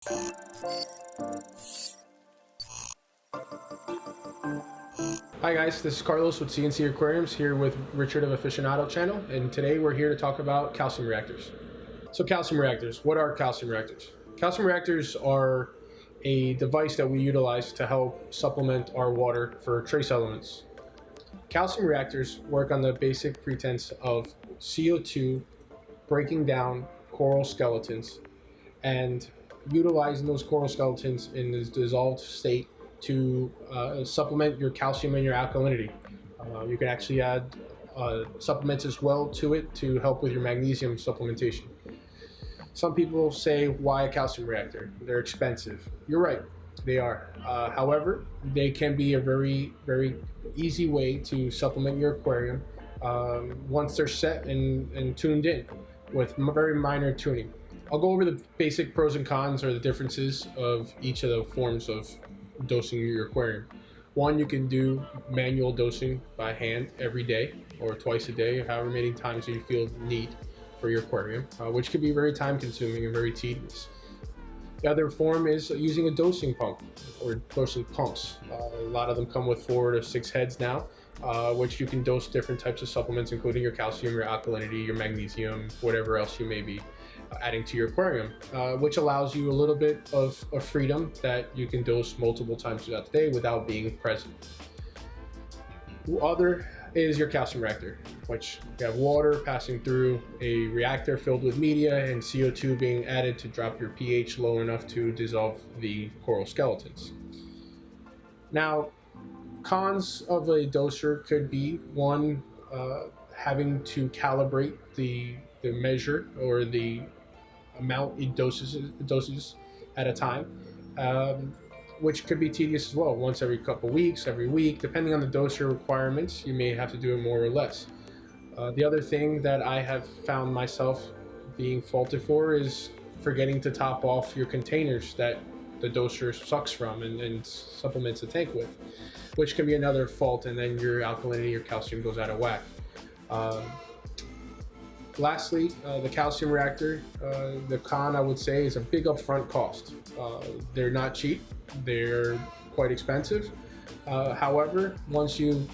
Hi guys, this is Carlos with CNC Aquariums here with Richard of Aficionado channel, and today we're here to talk about calcium reactors. So calcium reactors, what are calcium reactors? Calcium reactors are a device that we utilize to help supplement our water for trace elements. Calcium reactors work on the basic pretense of CO2 breaking down coral skeletons and utilizing those coral skeletons in this dissolved state to supplement your calcium and your alkalinity. You can actually add supplements as well to it to help with your magnesium supplementation. Some people say, why a calcium reactor? They're expensive. You're right, they are. However, they can be a very, very easy way to supplement your aquarium once they're set and tuned in with very minor tuning. I'll go over the basic pros and cons or the differences of each of the forms of dosing your aquarium. One, you can do manual dosing by hand every day or twice a day, however many times you feel need for your aquarium, which can be very time consuming and very tedious. The other form is using a dosing pump or dosing pumps. A lot of them come with 4 to 6 heads now, which you can dose different types of supplements, including your calcium, your alkalinity, your magnesium, whatever else you may be adding to your aquarium, which allows you a little bit of freedom that you can dose multiple times throughout the day without being present. The other is your calcium reactor, which you have water passing through a reactor filled with media and CO2 being added to drop your pH low enough to dissolve the coral skeletons. Now, cons of a doser could be one, having to calibrate the measure or the amount it doses at a time, which could be tedious as well. Once every couple weeks, every week, depending on the doser requirements, you may have to do it more or less. The other thing that I have found myself being faulted for is forgetting to top off your containers that the doser sucks from and supplements the tank with, which can be another fault, and then your alkalinity, your calcium goes out of whack. Lastly, the calcium reactor, the con I would say is a big upfront cost. They're not cheap, they're quite expensive. However, once you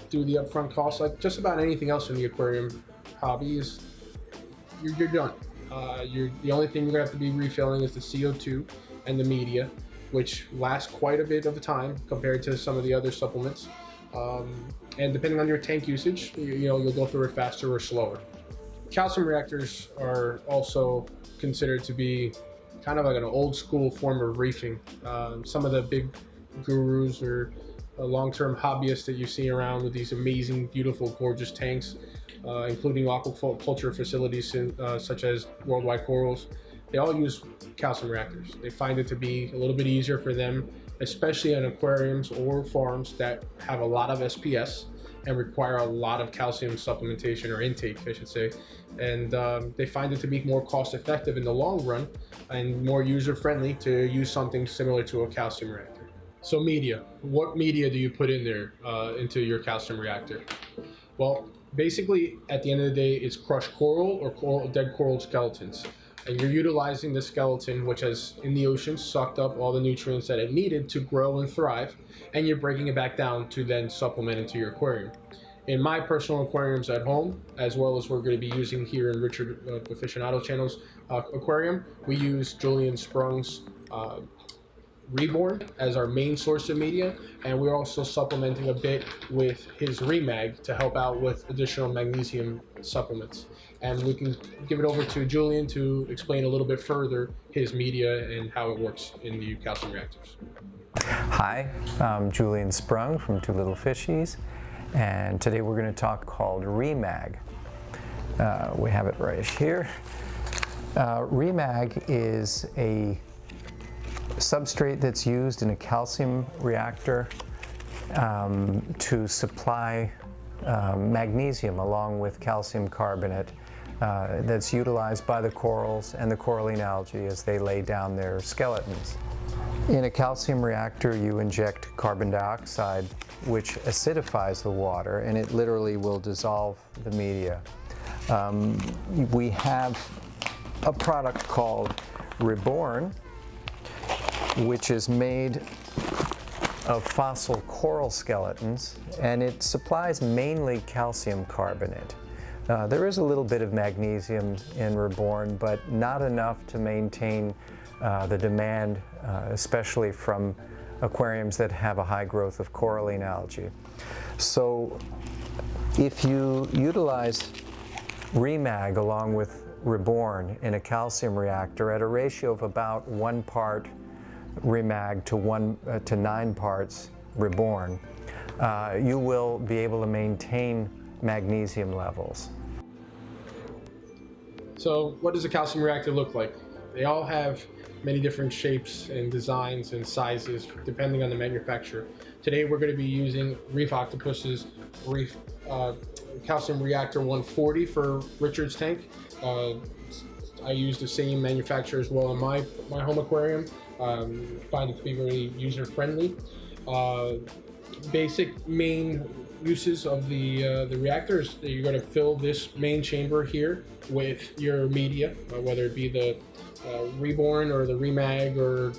do the upfront cost, like just about anything else in the aquarium hobby, is you're done. The only thing you're gonna have to be refilling is the CO2 and the media, which lasts quite a bit of time compared to some of the other supplements. And depending on your tank usage, you'll go through it faster or slower. Calcium reactors are also considered to be kind of like an old school form of reefing. Some of the big gurus or long-term hobbyists that you see around with these amazing, beautiful, gorgeous tanks, including aquaculture facilities such as Worldwide Corals, they all use calcium reactors. They find it to be a little bit easier for them, especially in aquariums or farms that have a lot of SPS and require a lot of calcium supplementation or intake, I should say. And they find it to be more cost effective in the long run and more user friendly to use something similar to a calcium reactor. So media, what media do you put in there into your calcium reactor? Well, basically at the end of the day, it's crushed coral or dead coral skeletons. And you're utilizing the skeleton, which has in the ocean sucked up all the nutrients that it needed to grow and thrive, and you're breaking it back down to then supplement into your aquarium. In my personal aquariums at home, as well as we're going to be using here in Richard Aficionado channel's aquarium, we use Julian Sprung's Reborn as our main source of media, and we're also supplementing a bit with his Remag to help out with additional magnesium supplements. And we can give it over to Julian to explain a little bit further his media and how it works in the calcium reactors. Hi, I'm Julian Sprung from Two Little Fishies, and today we're going to talk called Remag. We have it right here. Remag is a substrate that's used in a calcium reactor to supply magnesium along with calcium carbonate that's utilized by the corals and the coralline algae as they lay down their skeletons. In a calcium reactor, you inject carbon dioxide, which acidifies the water, and it literally will dissolve the media. We have a product called Reborn, which is made of fossil coral skeletons, and it supplies mainly calcium carbonate. There is a little bit of magnesium in Reborn, but not enough to maintain the demand, especially from aquariums that have a high growth of coralline algae. So if you utilize Remag along with Reborn in a calcium reactor at a ratio of about 1 part Remag to 9 parts Reborn, you will be able to maintain magnesium levels. So what does a calcium reactor look like? They all have many different shapes and designs and sizes depending on the manufacturer. Today we're going to be using Reef Octopus's Reef Calcium Reactor 140 for Richard's tank. I use the same manufacturer as well in my home aquarium. Find it to be very user-friendly. Basic main uses of the reactors: you're going to fill this main chamber here with your media, whether it be the Reborn or the Remag or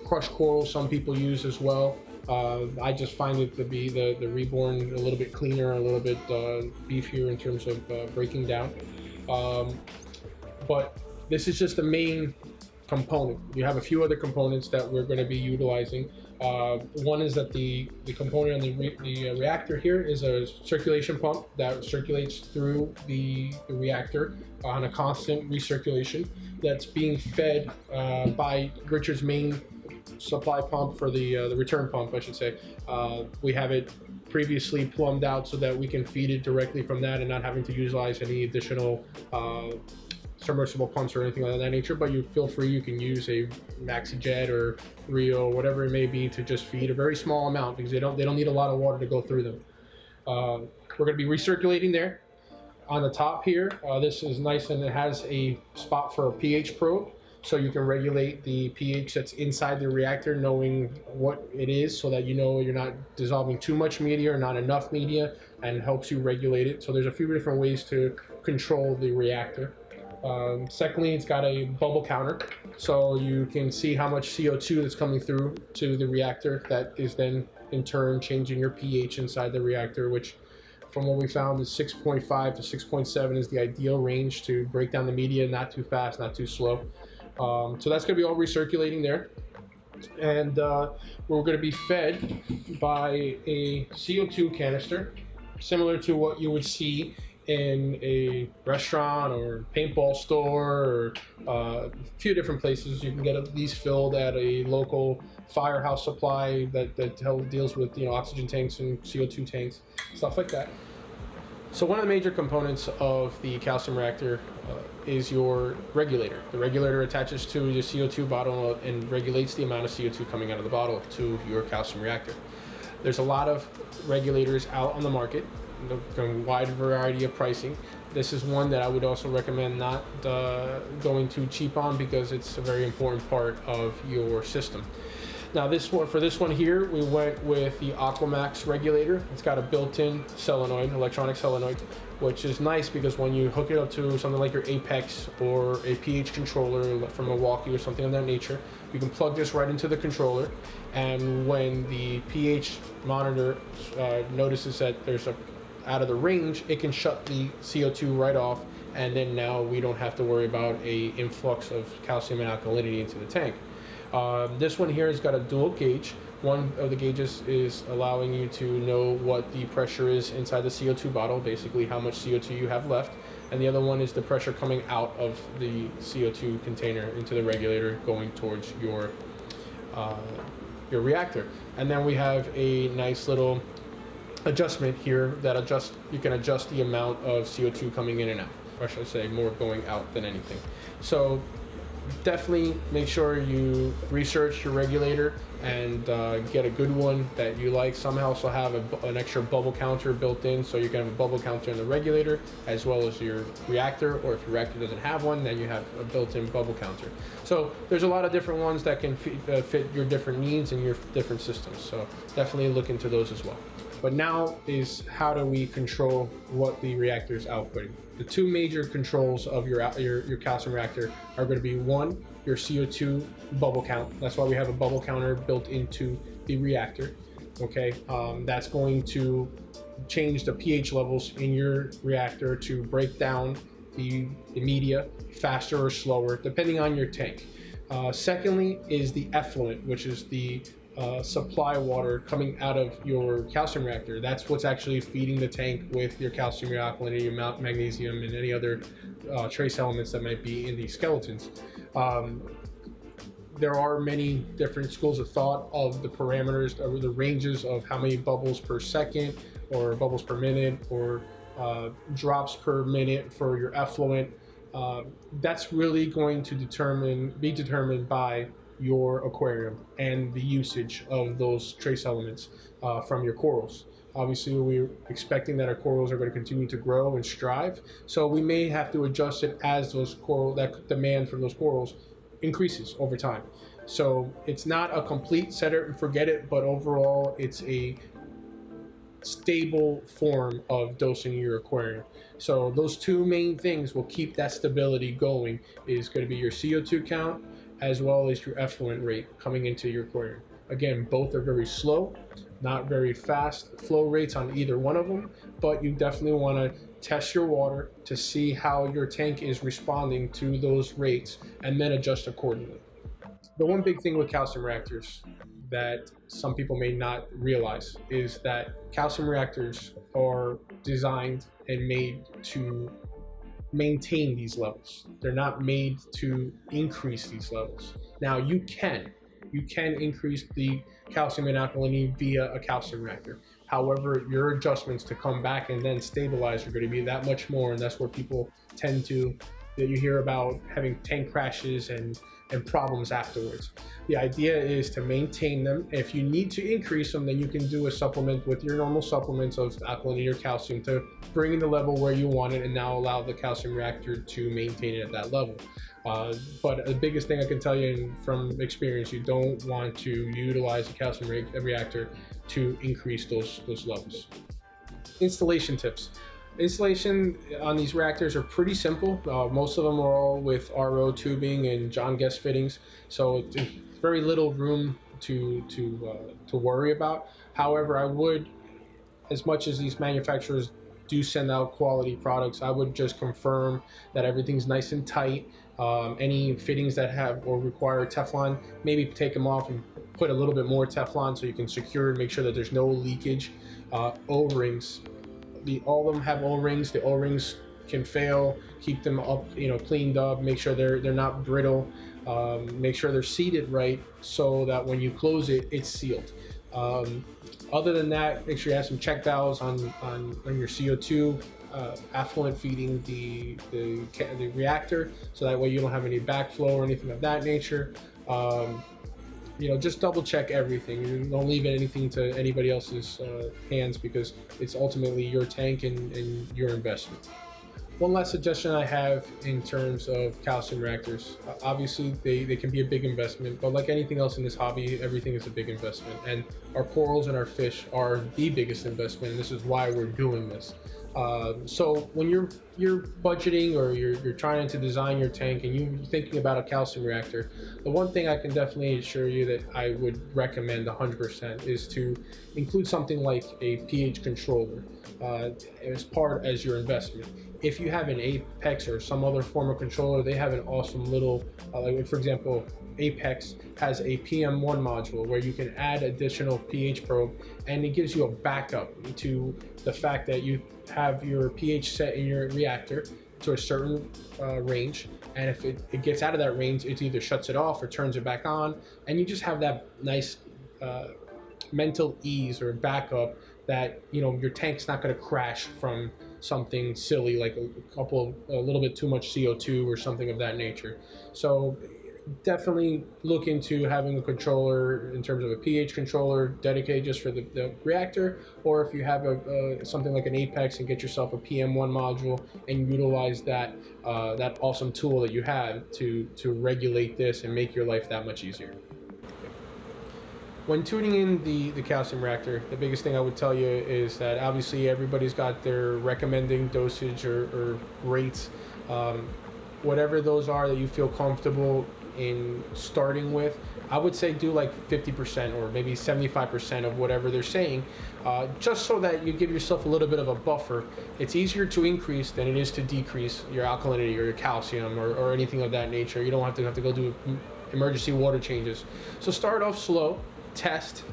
crushed coral. Some people use as well. I just find it to be the Reborn a little bit cleaner, a little bit beefier in terms of breaking down. But this is just the main component. You have a few other components that we're going to be utilizing. One is that the component on the reactor here is a circulation pump that circulates through the reactor on a constant recirculation that's being fed by Richard's main supply pump for the return pump, I should say. We have it previously plumbed out so that we can feed it directly from that and not having to utilize any additional submersible pumps or anything of that nature. But you feel free, you can use a MaxiJet or Rio, whatever it may be, to just feed a very small amount because they don't need a lot of water to go through them. We're going to be recirculating there. On the top here, this is nice, and it has a spot for a pH probe, so you can regulate the pH that's inside the reactor, knowing what it is, so that you know you're not dissolving too much media or not enough media, and helps you regulate it. So there's a few different ways to control the reactor. Secondly, it's got a bubble counter, so you can see how much CO2 that's coming through to the reactor. That is then in turn changing your pH inside the reactor, which from what we found is 6.5 to 6.7 is the ideal range to break down the media, not too fast, not too slow. So that's going to be all recirculating there. And we're going to be fed by a CO2 canister, similar to what you would see in a restaurant or paintball store or a few different places. You can get these filled at a local firehouse supply that deals with, you know, oxygen tanks and CO2 tanks, stuff like that. So one of the major components of the calcium reactor is your regulator. The regulator attaches to your CO2 bottle and regulates the amount of CO2 coming out of the bottle to your calcium reactor. There's a lot of regulators out on the market, a wide variety of pricing. This is one that I would also recommend not going too cheap on, because it's a very important part of your system. Now for this one here, we went with the Aquamax regulator. It's got a built-in solenoid, electronic solenoid, which is nice because when you hook it up to something like your Apex or a pH controller from Milwaukee or something of that nature, you can plug this right into the controller, and when the pH monitor notices that there's out of the range, it can shut the CO2 right off, and then now we don't have to worry about a influx of calcium and alkalinity into the tank. This one here has got a dual gauge. One of the gauges is allowing you to know what the pressure is inside the CO2 bottle, basically how much CO2 you have left, and the other one is the pressure coming out of the CO2 container into the regulator going towards your reactor. And then we have a nice little adjustment here that you can adjust the amount of CO2 coming in and out, or should I say more going out than anything. So definitely make sure you research your regulator and get a good one that you like. Some also have an extra bubble counter built in, so you can have a bubble counter in the regulator as well as your reactor, or if your reactor doesn't have one, then you have a built-in bubble counter. So there's a lot of different ones that can fit your different needs and your different systems, so definitely look into those as well. But now is how do we control what the reactor is outputting? The two major controls of your calcium reactor are going to be, one, your CO2 bubble count. That's why we have a bubble counter built into the reactor. Okay, that's going to change the pH levels in your reactor to break down the media faster or slower, depending on your tank. Secondly is the effluent, which is the supply water coming out of your calcium reactor. That's what's actually feeding the tank with your calcium, your alkalinity, your magnesium, and any other trace elements that might be in these skeletons. There are many different schools of thought of the parameters, or the ranges of how many bubbles per second, or bubbles per minute, or drops per minute for your effluent. That's really going to be determined by your aquarium and the usage of those trace elements from your corals. Obviously, we're expecting that our corals are going to continue to grow and strive, so we may have to adjust it as that demand for those corals increases over time. So it's not a complete set it and forget it, but overall it's a stable form of dosing your aquarium. So those two main things will keep that stability going, is going to be your CO2 count as well as your effluent rate coming into your aquarium. Again, both are very slow, not very fast flow rates on either one of them, but you definitely want to test your water to see how your tank is responding to those rates and then adjust accordingly. The one big thing with calcium reactors that some people may not realize is that calcium reactors are designed and made to maintain these levels. They're not made to increase these levels. Now you can increase the calcium and alkalinity via a calcium reactor. However, your adjustments to come back and then stabilize are going to be that much more, and that's where people tend to, that you hear about having tank crashes and problems afterwards. The idea is to maintain them. If you need to increase them, then you can do a supplement with your normal supplements of alkalinity or calcium to bring in the level where you want it and now allow the calcium reactor to maintain it at that level. But the biggest thing I can tell you from experience, you don't want to utilize a calcium reactor to increase those levels. Installation tips. Installation on these reactors are pretty simple. Most of them are all with RO tubing and John Guest fittings, so there's very little room to worry about. However, I would, as much as these manufacturers do send out quality products, I would just confirm that everything's nice and tight. Any fittings that have or require Teflon, maybe take them off and put a little bit more Teflon so you can secure and make sure that there's no leakage. O-rings. All of them have O-rings. The O-rings can fail. Keep them up, cleaned up. Make sure they're not brittle. Make sure they're seated right so that when you close it, it's sealed. Other than that, make sure you have some check valves on your CO2 affluent feeding the reactor, so that way you don't have any backflow or anything of that nature. Just double check everything. You don't leave anything to anybody else's hands, because it's ultimately your tank and your investment. One last suggestion I have in terms of calcium reactors. Obviously, they can be a big investment, but like anything else in this hobby, everything is a big investment. And our corals and our fish are the biggest investment, and this is why we're doing this. So when you're budgeting, or you're trying to design your tank and you're thinking about a calcium reactor, the one thing I can definitely assure you that I would recommend 100% is to include something like a pH controller as your investment. If you have an Apex or some other form of controller, they have an awesome little, like for example, Apex has a PM1 module where you can add additional pH probe, and it gives you a backup to the fact that you have your pH set in your reactor to a certain range, and if it gets out of that range, it either shuts it off or turns it back on, and you just have that nice mental ease or backup that your tank's not going to crash from something silly like a little bit too much CO2 or something of that nature. So definitely look into having a controller in terms of a pH controller dedicated just for the reactor, or if you have something like an Apex, and get yourself a PM1 module and utilize that awesome tool that you have to regulate this and make your life that much easier. When tuning in the calcium reactor, the biggest thing I would tell you is that obviously everybody's got their recommending dosage or rates. Whatever those are that you feel comfortable in starting with, I would say do like 50% or maybe 75% of whatever they're saying, just so that you give yourself a little bit of a buffer. It's easier to increase than it is to decrease your alkalinity or your calcium or anything of that nature. You don't have to go do emergency water changes. So start off slow, test,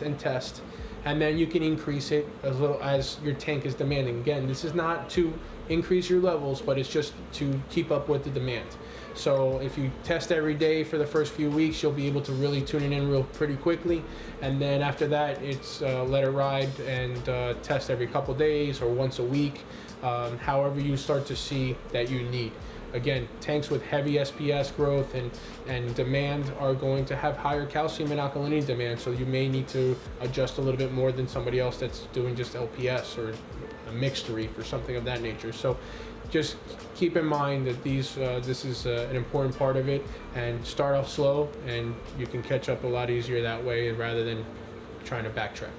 and test, and then you can increase it as little as your tank is demanding. Again, this is not to increase your levels, but it's just to keep up with the demand. So if you test every day for the first few weeks, you'll be able to really tune it in real pretty quickly. And then after that, it's let it ride and test every couple days or once a week, however you start to see that you need. Again, tanks with heavy SPS growth and demand are going to have higher calcium and alkalinity demand, so you may need to adjust a little bit more than somebody else that's doing just LPS or a mixed reef or something of that nature. So just keep in mind that this is an important part of it, and start off slow and you can catch up a lot easier that way rather than trying to backtrack.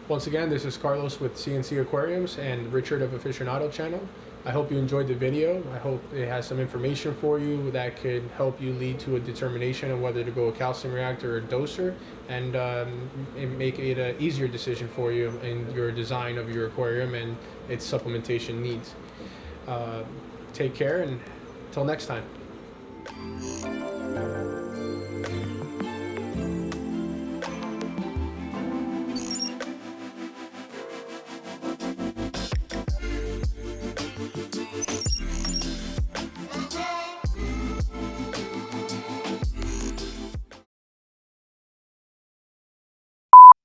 Once again, this is Carlos with CNC Aquariums and Richard of Aficionado channel. I hope you enjoyed the video. I hope it has some information for you that could help you lead to a determination of whether to go a calcium reactor or doser, and make it an easier decision for you in your design of your aquarium and its supplementation needs. Take care, and until next time.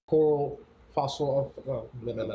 Coral fossil of blah, blah, blah.